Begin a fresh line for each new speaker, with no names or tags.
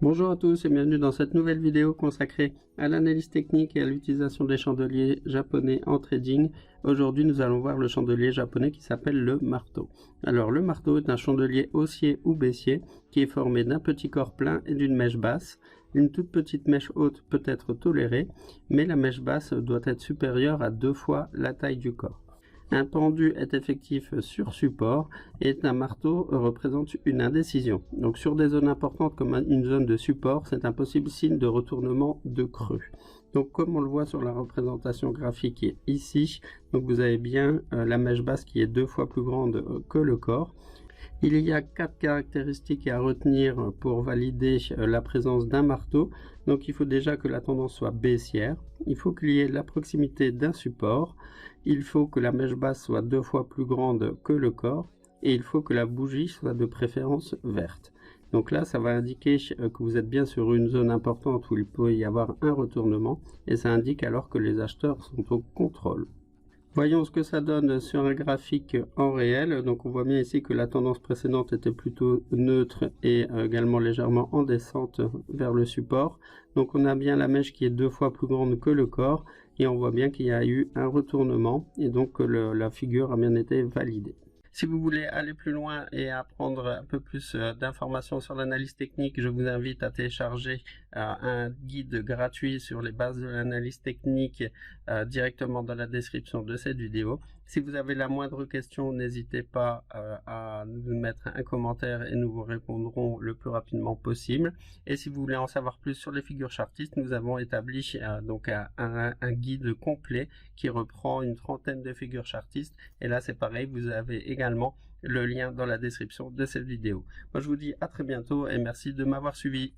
Bonjour à tous et bienvenue dans cette nouvelle vidéo consacrée à l'analyse technique et à l'utilisation des chandeliers japonais en trading. Aujourd'hui nous allons voir le chandelier japonais qui s'appelle le marteau. Alors le marteau est un chandelier haussier ou baissier qui est formé d'un petit corps plein et d'une mèche basse. Une toute petite mèche haute peut être tolérée, mais la mèche basse doit être supérieure à 2 fois la taille du corps. Un pendu est effectif sur support et un marteau représente une indécision. Donc sur des zones importantes comme une zone de support, c'est un possible signe de retournement de creux. Donc comme on le voit sur la représentation graphique qui est ici, donc vous avez bien la mèche basse qui est 2 fois plus grande que le corps. Il y a 4 caractéristiques à retenir pour valider la présence d'un marteau. Donc il faut déjà que la tendance soit baissière, il faut qu'il y ait la proximité d'un support, il faut que la mèche basse soit 2 fois plus grande que le corps, et il faut que la bougie soit de préférence verte. Donc là, ça va indiquer que vous êtes bien sur une zone importante où il peut y avoir un retournement, et ça indique alors que les acheteurs sont au contrôle. Voyons ce que ça donne sur un graphique en réel. Donc on voit bien ici que la tendance précédente était plutôt neutre et également légèrement en descente vers le support. Donc on a bien la mèche qui est 2 fois plus grande que le corps et on voit bien qu'il y a eu un retournement et donc la figure a bien été validée. Si vous voulez aller plus loin et apprendre un peu plus d'informations sur l'analyse technique, je vous invite à télécharger un guide gratuit sur les bases de l'analyse technique directement dans la description de cette vidéo. Si vous avez la moindre question, n'hésitez pas à nous mettre un commentaire et nous vous répondrons le plus rapidement possible. Et si vous voulez en savoir plus sur les figures chartistes, nous avons établi donc un guide complet qui reprend une trentaine de figures chartistes. Et là c'est pareil, vous avez également le lien dans la description de cette vidéo. Moi je vous dis à très bientôt et merci de m'avoir suivi.